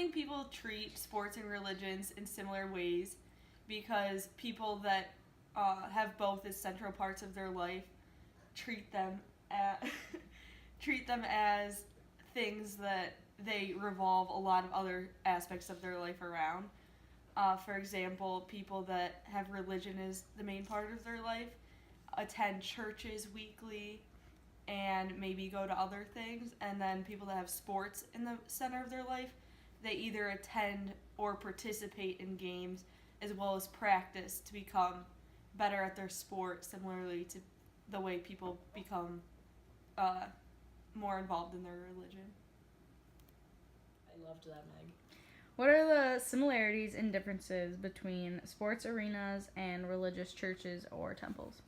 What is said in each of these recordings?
think people treat sports and religions in similar ways because people that have both as central parts of their life treat them treat them as things that they revolve a lot of other aspects of their life around. For example, people that have religion as the main part of their life attend churches weekly and maybe go to other things, and then people that have sports in the center of their life, they either attend or participate in games as well as practice to become better at their sport, similarly to the way people become more involved in their religion. I loved that, Meg. What are the similarities and differences between sports arenas and religious churches or temples?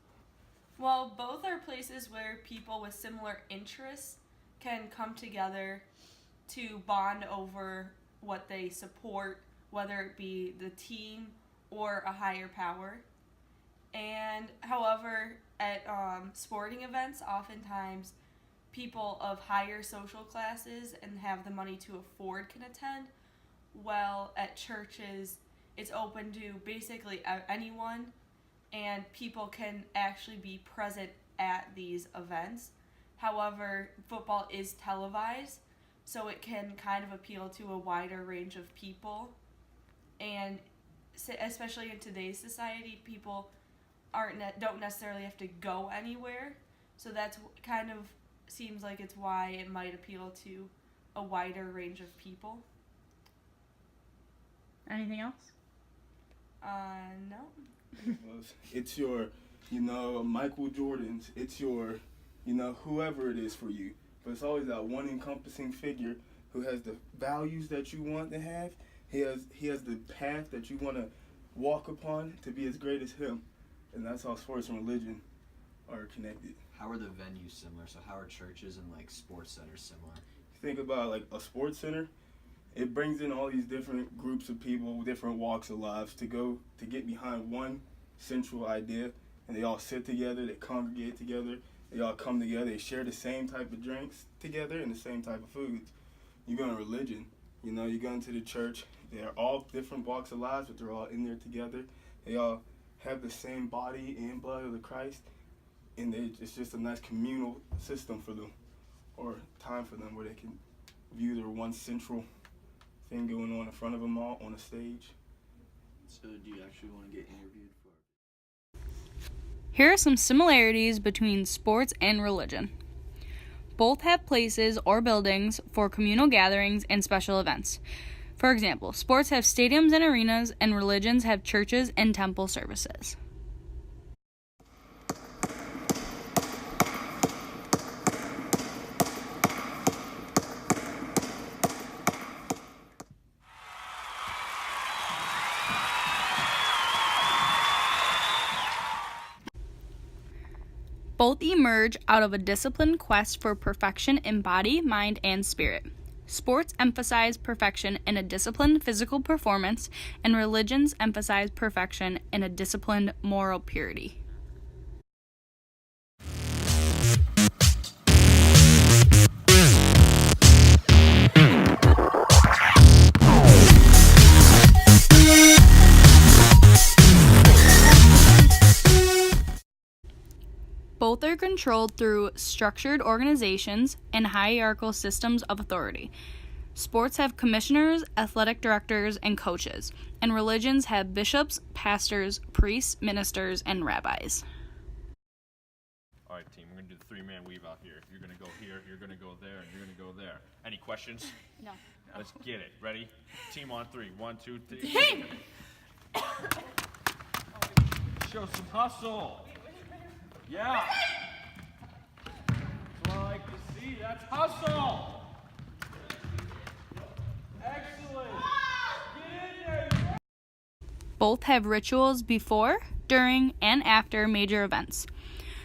Well, both are places where people with similar interests can come together to bond over what they support, whether it be the team or a higher power. And however, at sporting events, oftentimes people of higher social classes and have the money to afford can attend. Well, at churches, it's open to basically anyone, and people can actually be present at these events. However, football is televised, so it can kind of appeal to a wider range of people. And especially in today's society, people don't necessarily have to go anywhere. So that's kind of seems like it's why it might appeal to a wider range of people. Anything else? No. It's your, Michael Jordan's. It's your, whoever it is for you. But it's always that one encompassing figure who has the values that you want to have. He has the path that you want to walk upon to be as great as him. And that's how sports and religion are connected. How are the venues similar? So how are churches and sports centers similar? Think about a sports center. It brings in all these different groups of people, different walks of lives to get behind one central idea, and they all sit together, they congregate together, they all come together, they share the same type of drinks together and the same type of foods. You go into religion, you go into the church, they're all different walks of lives, but they're all in there together. They all have the same body and blood of the Christ, and it's just a nice communal system for them, or time for them where they can view their one central thing going on in front of them all on a stage. So do you actually want to get interviewed for? Here are some similarities between sports and religion. Both have places or buildings for communal gatherings and special events. For example, sports have stadiums and arenas, and religions have churches and temple services. Both emerge out of a disciplined quest for perfection in body, mind, and spirit. Sports emphasize perfection in a disciplined physical performance, and religions emphasize perfection in a disciplined moral purity. Both are controlled through structured organizations and hierarchical systems of authority. Sports have commissioners, athletic directors, and coaches, and religions have bishops, pastors, priests, ministers, and rabbis. All right, team, we're going to do the three-man weave out here. You're going to go here, you're going to go there, and you're going to go there. Any questions? No. Let's get it. Ready? Team on three. 1, 2, 3. Team! Show some hustle. Yeah. That's what I like to see. That's hustle. Excellent. Get in there. Both have rituals before, during, and after major events.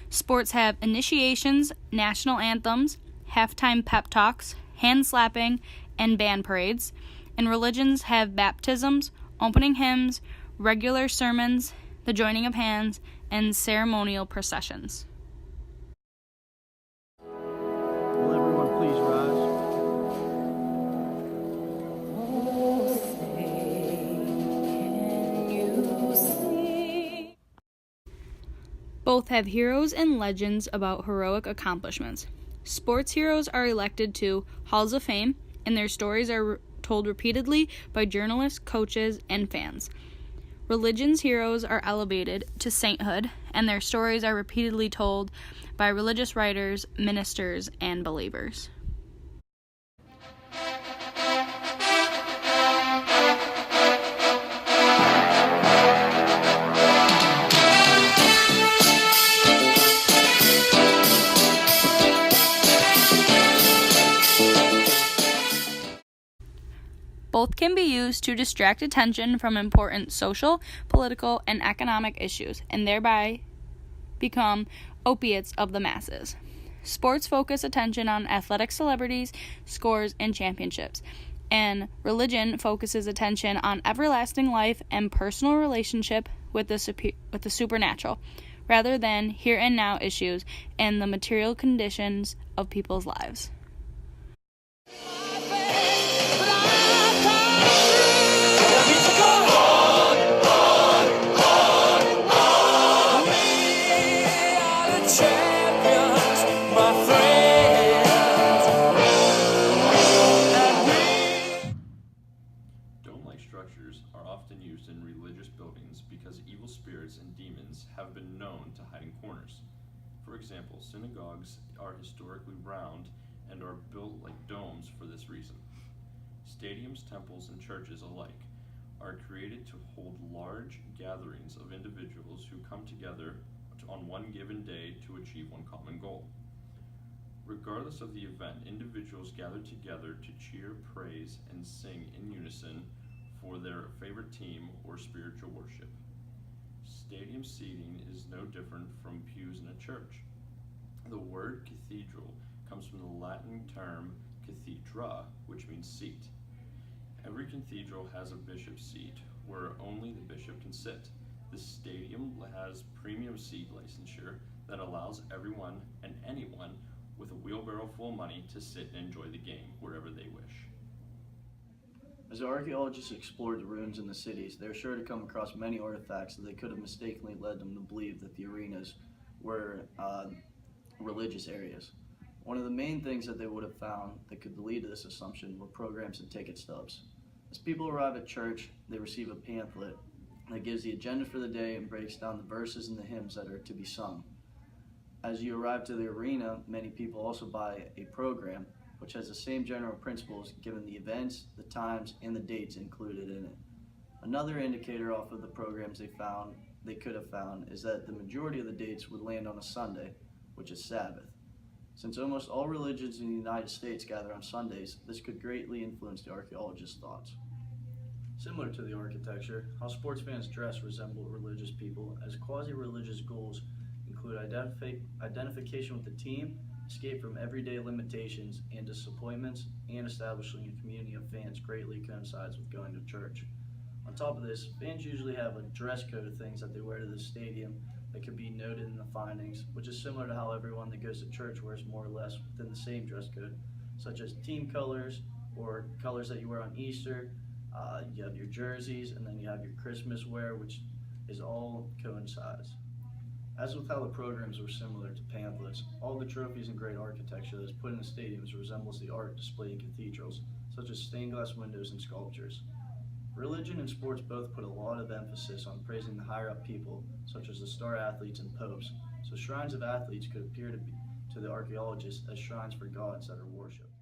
Sports have initiations, national anthems, halftime pep talks, hand slapping, and band parades, and religions have baptisms, opening hymns, regular sermons, the joining of hands, and ceremonial processions. Will everyone please rise? Both have heroes and legends about heroic accomplishments. Sports heroes are elected to halls of fame, and their stories are told repeatedly by journalists, coaches, and fans. Religion's heroes are elevated to sainthood, and their stories are repeatedly told by religious writers, ministers, and believers. Both can be used to distract attention from important social, political, and economic issues, and thereby become opiates of the masses. Sports focus attention on athletic celebrities, scores, and championships, and religion focuses attention on everlasting life and personal relationship with the supernatural, rather than here and now issues and the material conditions of people's lives. Dome-like structures are often used in religious buildings because evil spirits and demons have been known to hide in corners. For example, synagogues are historically round and are built like domes for this reason. Stadiums, temples, and churches alike are created to hold large gatherings of individuals who come together on one given day to achieve one common goal. Regardless of the event, individuals gather together to cheer, praise, and sing in unison for their favorite team or spiritual worship. Stadium seating is no different from pews in a church. The word cathedral comes from the Latin term cathedra, which means seat. Every cathedral has a bishop's seat where only the bishop can sit. The stadium has premium seat licensure that allows everyone and anyone with a wheelbarrow full of money to sit and enjoy the game wherever they wish. As archaeologists explored the ruins in the cities, they were sure to come across many artifacts that they could have mistakenly led them to believe that the arenas were religious areas. One of the main things that they would have found that could lead to this assumption were programs and ticket stubs. As people arrive at church, they receive a pamphlet that gives the agenda for the day and breaks down the verses and the hymns that are to be sung. As you arrive to the arena, many people also buy a program which has the same general principles given the events, the times, and the dates included in it. Another indicator off of the programs they could have found is that the majority of the dates would land on a Sunday, which is Sabbath. Since almost all religions in the United States gather on Sundays, this could greatly influence the archaeologists' thoughts. Similar to the architecture, how sports fans dress resemble religious people, as quasi-religious goals include identification with the team, escape from everyday limitations and disappointments, and establishing a community of fans greatly coincides with going to church. On top of this, fans usually have a dress code of things that they wear to the stadium that could be noted in the findings, which is similar to how everyone that goes to church wears more or less within the same dress code, such as team colors or colors that you wear on Easter. You have your jerseys, and then you have your Christmas wear, which is all coincides. As with how the programs were similar to pamphlets, all the trophies and great architecture that is put in the stadiums resembles the art displayed in cathedrals, such as stained glass windows and sculptures. Religion and sports both put a lot of emphasis on praising the higher up people, such as the star athletes and popes, so shrines of athletes could appear to the archaeologists as shrines for gods that are worshipped.